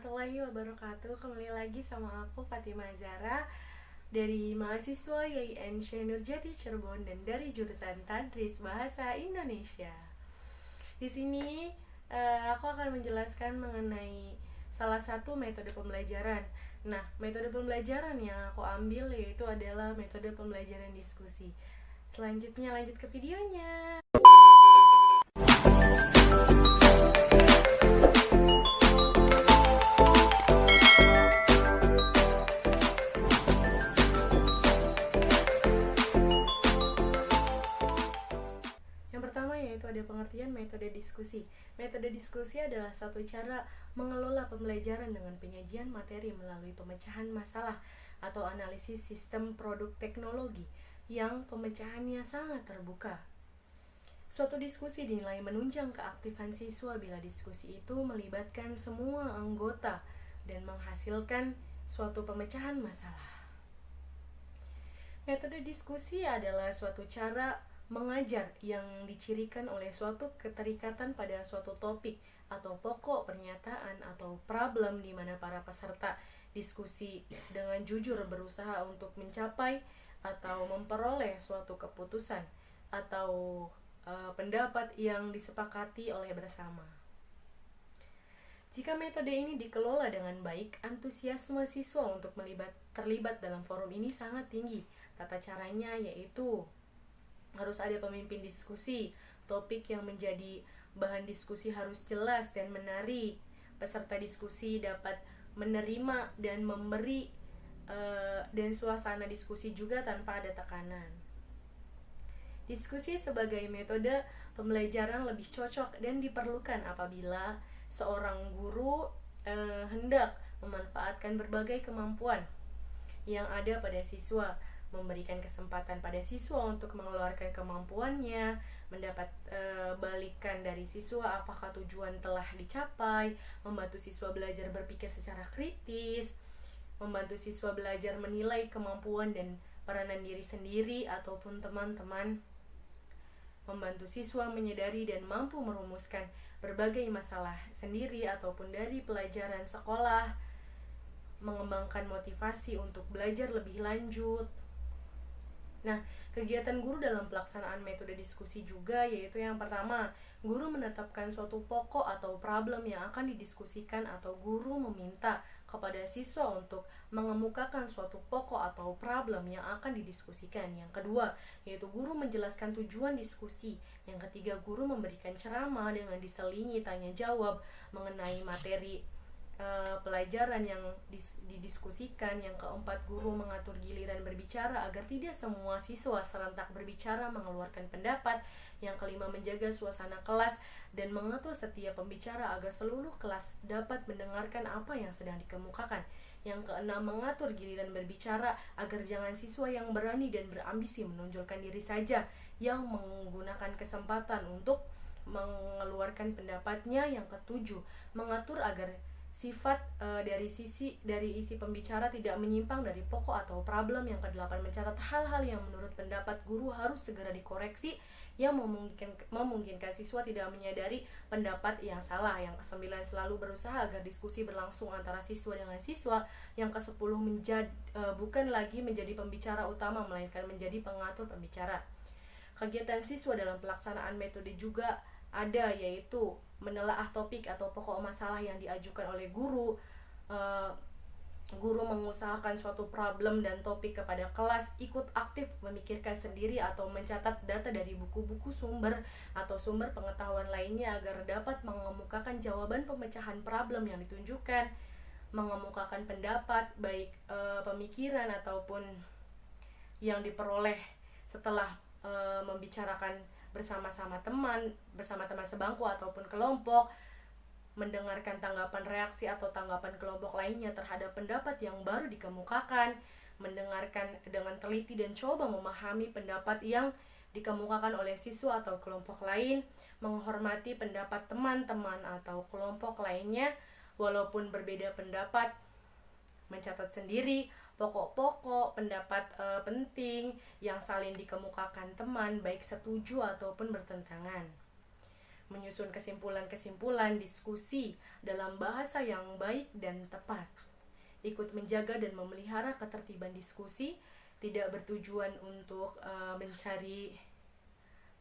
warahmatullahi wabarakatuh. Kembali lagi sama aku Fatimah Zara dari mahasiswa YIN Nurjati Cirebon dan dari jurusan Tadris Bahasa Indonesia. Di sini aku akan menjelaskan mengenai salah satu metode pembelajaran. Nah, metode pembelajaran yang aku ambil yaitu adalah metode pembelajaran diskusi. Selanjutnya lanjut ke videonya. Yang pertama yaitu ada pengertian metode diskusi. Metode diskusi adalah satu cara mengelola pembelajaran dengan penyajian materi melalui pemecahan masalah atau analisis sistem produk teknologi yang pemecahannya sangat terbuka. Suatu diskusi dinilai menunjang keaktifan siswa bila diskusi itu melibatkan semua anggota dan menghasilkan suatu pemecahan masalah. Metode diskusi adalah suatu cara mengajar yang dicirikan oleh suatu keterikatan pada suatu topik atau pokok pernyataan atau problem di mana para peserta diskusi dengan jujur berusaha untuk mencapai atau memperoleh suatu keputusan atau pendapat yang disepakati oleh bersama. Jika metode ini dikelola dengan baik, antusiasme siswa untuk terlibat dalam forum ini sangat tinggi. Tata caranya yaitu harus ada pemimpin diskusi, topik yang menjadi bahan diskusi harus jelas dan menarik. Peserta diskusi dapat menerima dan memberi dan suasana diskusi juga tanpa ada tekanan. Diskusi sebagai metode pembelajaran lebih cocok dan diperlukan apabila seorang guru hendak memanfaatkan berbagai kemampuan yang ada pada siswa, memberikan kesempatan pada siswa untuk mengeluarkan kemampuannya, mendapat balikan dari siswa apakah tujuan telah dicapai, membantu siswa belajar berpikir secara kritis, membantu siswa belajar menilai kemampuan dan peranan diri sendiri ataupun teman-teman, membantu siswa menyadari dan mampu merumuskan berbagai masalah sendiri ataupun dari pelajaran sekolah, mengembangkan motivasi untuk belajar lebih lanjut. Nah, kegiatan guru dalam pelaksanaan metode diskusi juga yaitu yang pertama, guru menetapkan suatu pokok atau problem yang akan didiskusikan atau guru meminta kepada siswa untuk mengemukakan suatu pokok atau problem yang akan didiskusikan. Yang kedua, yaitu guru menjelaskan tujuan diskusi. Yang ketiga, guru memberikan ceramah dengan diselingi tanya jawab mengenai materi pelajaran yang didiskusikan. Yang keempat, guru mengatur giliran berbicara agar tidak semua siswa serentak berbicara mengeluarkan pendapat. Yang kelima, menjaga suasana kelas dan mengatur setiap pembicara agar seluruh kelas dapat mendengarkan apa yang sedang dikemukakan. Yang keenam, mengatur giliran berbicara agar jangan siswa yang berani dan berambisi menonjolkan diri saja yang menggunakan kesempatan untuk mengeluarkan pendapatnya. Yang ketujuh, mengatur agar sifat dari isi pembicara tidak menyimpang dari pokok atau problem. Yang kedelapan, mencatat hal-hal yang menurut pendapat guru harus segera dikoreksi yang memungkinkan siswa tidak menyadari pendapat yang salah. Yang kesembilan, selalu berusaha agar diskusi berlangsung antara siswa dengan siswa. Yang kesepuluh, bukan lagi menjadi pembicara utama melainkan menjadi pengatur pembicara. Kegiatan siswa dalam pelaksanaan metode juga ada, yaitu menelaah topik atau pokok masalah yang diajukan oleh guru. Guru mengusahakan suatu problem dan topik kepada kelas, ikut aktif memikirkan sendiri atau mencatat data dari buku-buku sumber atau sumber pengetahuan lainnya agar dapat mengemukakan jawaban pemecahan problem yang ditunjukkan, mengemukakan pendapat baik pemikiran ataupun yang diperoleh setelah membicarakan bersama teman sebangku ataupun kelompok, mendengarkan tanggapan reaksi atau tanggapan kelompok lainnya terhadap pendapat yang baru dikemukakan, mendengarkan dengan teliti dan coba memahami pendapat yang dikemukakan oleh siswa atau kelompok lain, menghormati pendapat teman-teman atau kelompok lainnya walaupun berbeda pendapat, mencatat sendiri pokok-pokok pendapat penting yang saling dikemukakan teman baik setuju ataupun bertentangan, menyusun kesimpulan-kesimpulan diskusi dalam bahasa yang baik dan tepat, ikut menjaga dan memelihara ketertiban diskusi, tidak bertujuan untuk mencari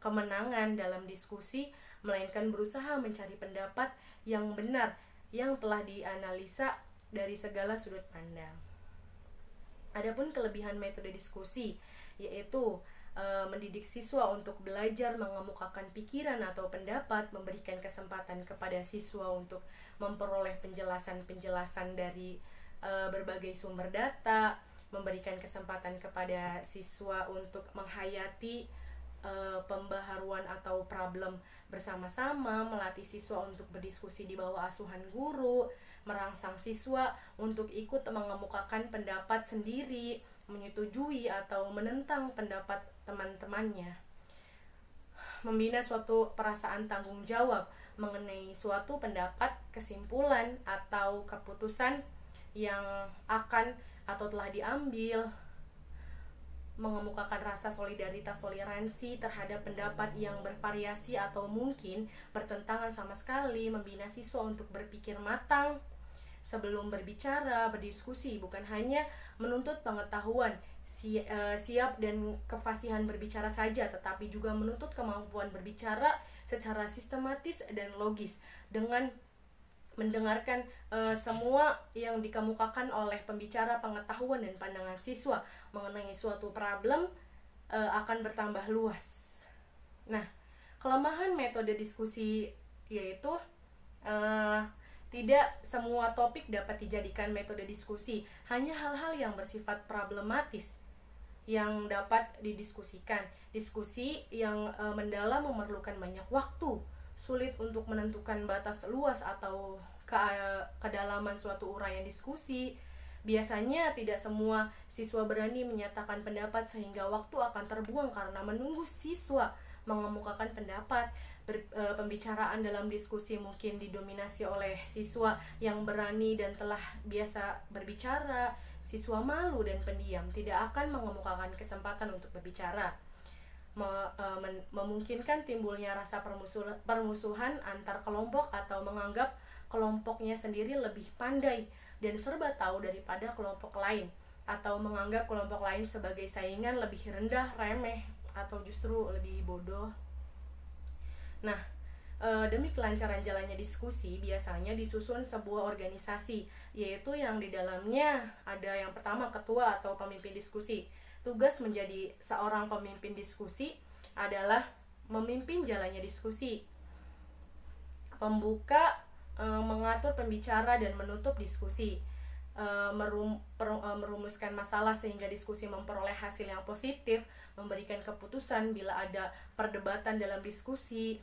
kemenangan dalam diskusi, melainkan berusaha mencari pendapat yang benar yang telah dianalisa dari segala sudut pandang. Adapun kelebihan metode diskusi yaitu mendidik siswa untuk belajar mengemukakan pikiran atau pendapat, memberikan kesempatan kepada siswa untuk memperoleh penjelasan-penjelasan dari berbagai sumber data, memberikan kesempatan kepada siswa untuk menghayati pembaharuan atau problem bersama-sama, melatih siswa untuk berdiskusi di bawah asuhan guru, merangsang siswa untuk ikut mengemukakan pendapat sendiri, menyetujui atau menentang pendapat teman-temannya, membina suatu perasaan tanggung jawab mengenai suatu pendapat, kesimpulan, atau keputusan yang akan atau telah diambil, mengemukakan rasa solidaritas toleransi terhadap pendapat yang bervariasi atau mungkin bertentangan sama sekali, membina siswa untuk berpikir matang sebelum berbicara, berdiskusi, bukan hanya menuntut pengetahuan, siap dan kefasihan berbicara saja, tetapi juga menuntut kemampuan berbicara secara sistematis dan logis dengan mendengarkan semua yang dikemukakan oleh pembicara, pengetahuan dan pandangan siswa mengenai suatu problem akan bertambah luas. Nah, kelemahan metode diskusi yaitu tidak semua topik dapat dijadikan metode diskusi, hanya hal-hal yang bersifat problematis yang dapat didiskusikan. Diskusi yang mendalam memerlukan banyak waktu, sulit untuk menentukan batas luas atau kedalaman suatu uraian diskusi. Biasanya tidak semua siswa berani menyatakan pendapat sehingga waktu akan terbuang karena menunggu siswa mengemukakan pendapat. Pembicaraan dalam diskusi mungkin didominasi oleh siswa yang berani dan telah biasa berbicara. Siswa malu dan pendiam tidak akan mengemukakan kesempatan untuk berbicara, memungkinkan timbulnya rasa permusuhan antar kelompok atau menganggap kelompoknya sendiri lebih pandai dan serba tahu daripada kelompok lain, atau menganggap kelompok lain sebagai saingan lebih rendah, remeh, atau justru lebih bodoh. Nah, demi kelancaran jalannya diskusi, biasanya disusun sebuah organisasi, yaitu yang di dalamnya ada yang pertama ketua atau pemimpin diskusi. Tugas menjadi seorang pemimpin diskusi adalah memimpin jalannya diskusi, membuka, mengatur pembicara dan menutup diskusi, merumuskan masalah sehingga diskusi memperoleh hasil yang positif, memberikan keputusan bila ada perdebatan dalam diskusi.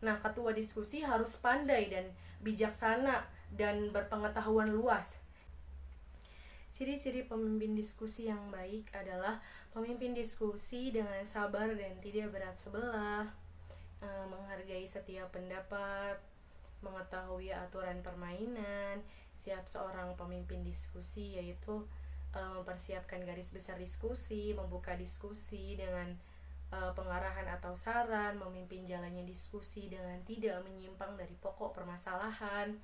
Nah, ketua diskusi harus pandai dan bijaksana dan berpengetahuan luas. Ciri-ciri pemimpin diskusi yang baik adalah pemimpin diskusi dengan sabar dan tidak berat sebelah, menghargai setiap pendapat, mengetahui aturan permainan. Siap seorang pemimpin diskusi yaitu mempersiapkan garis besar diskusi, membuka diskusi dengan pengarahan atau saran, memimpin jalannya diskusi dengan tidak menyimpang dari pokok permasalahan.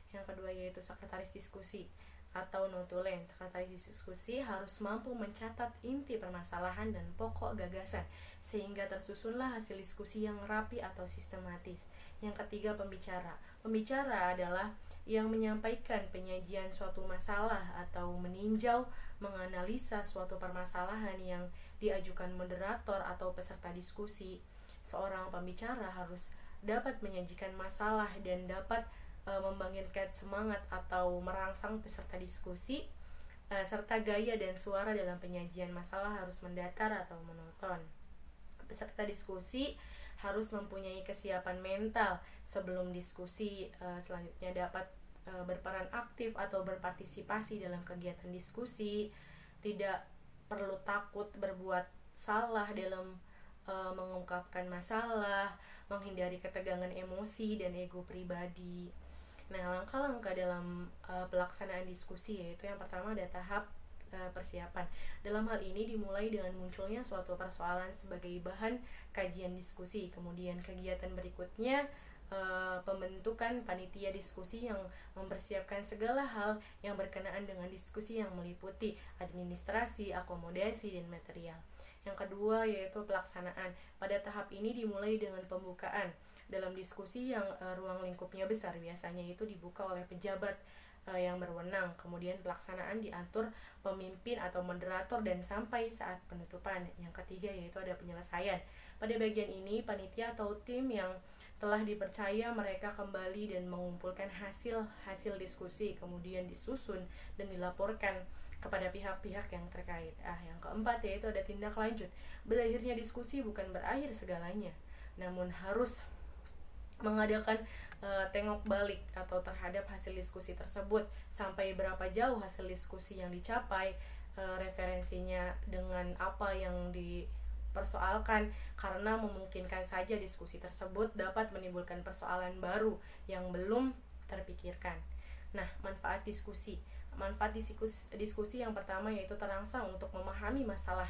Yang kedua yaitu sekretaris diskusi atau notulen. Sekretaris diskusi harus mampu mencatat inti permasalahan dan pokok gagasan sehingga tersusunlah hasil diskusi yang rapi atau sistematis. Yang ketiga pembicara. Pembicara adalah yang menyampaikan penyajian suatu masalah atau meninjau, menganalisa suatu permasalahan yang diajukan moderator atau peserta diskusi. Seorang pembicara harus dapat menyajikan masalah dan dapat membangkitkan semangat atau merangsang peserta diskusi, serta gaya dan suara dalam penyajian masalah harus mendatar atau monoton. Peserta diskusi harus mempunyai kesiapan mental sebelum diskusi selanjutnya dapat berperan aktif atau berpartisipasi dalam kegiatan diskusi, tidak perlu takut berbuat salah dalam mengungkapkan masalah, menghindari ketegangan emosi dan ego pribadi. Nah, langkah-langkah dalam pelaksanaan diskusi yaitu yang pertama ada tahap persiapan. Dalam hal ini dimulai dengan munculnya suatu persoalan sebagai bahan kajian diskusi. Kemudian kegiatan berikutnya pembentukan panitia diskusi yang mempersiapkan segala hal yang berkenaan dengan diskusi yang meliputi administrasi, akomodasi, dan material. Yang kedua yaitu pelaksanaan. Pada tahap ini dimulai dengan pembukaan dalam diskusi yang ruang lingkupnya besar, biasanya itu dibuka oleh pejabat yang berwenang. Kemudian pelaksanaan diatur pemimpin atau moderator dan sampai saat penutupan. Yang ketiga yaitu ada penyelesaian. Pada bagian ini panitia atau tim yang telah dipercaya mereka kembali dan mengumpulkan hasil diskusi, kemudian disusun dan dilaporkan kepada pihak-pihak yang terkait. Yang keempat yaitu ada tindak lanjut. Berakhirnya diskusi bukan berakhir segalanya, namun harus mengadakan tengok balik atau terhadap hasil diskusi tersebut, sampai berapa jauh hasil diskusi yang dicapai, referensinya dengan apa yang dipersoalkan, karena memungkinkan saja diskusi tersebut dapat menimbulkan persoalan baru yang belum terpikirkan. Nah, manfaat diskusi. Manfaat diskusi yang pertama yaitu terangsang untuk memahami masalah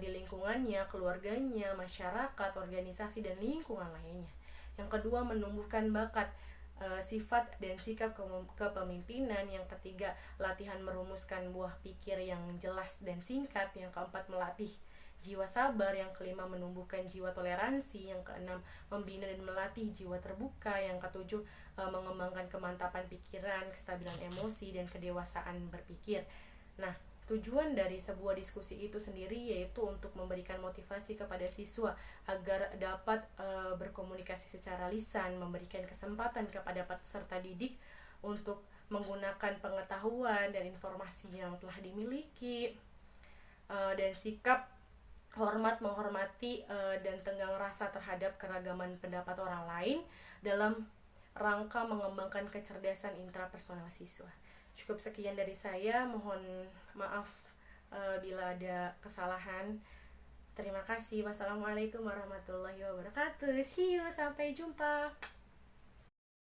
di lingkungannya, keluarganya, masyarakat, organisasi, dan lingkungan lainnya. Yang kedua, menumbuhkan bakat, sifat dan sikap kepemimpinan. Yang ketiga, latihan merumuskan buah pikir yang jelas dan singkat. Yang keempat, melatih jiwa sabar. Yang kelima, menumbuhkan jiwa toleransi. Yang keenam, membina dan melatih jiwa terbuka. Yang ketujuh, mengembangkan kemantapan pikiran, kestabilan emosi, dan kedewasaan berpikir. Nah, tujuan dari sebuah diskusi itu sendiri yaitu untuk memberikan motivasi kepada siswa agar dapat berkomunikasi secara lisan, memberikan kesempatan kepada peserta didik untuk menggunakan pengetahuan dan informasi yang telah dimiliki, dan sikap hormat, menghormati, dan tenggang rasa terhadap keragaman pendapat orang lain dalam rangka mengembangkan kecerdasan intrapersonal siswa. Cukup sekian dari saya, mohon maaf bila ada kesalahan. Terima kasih. Wassalamualaikum warahmatullahi wabarakatuh. See you, sampai jumpa.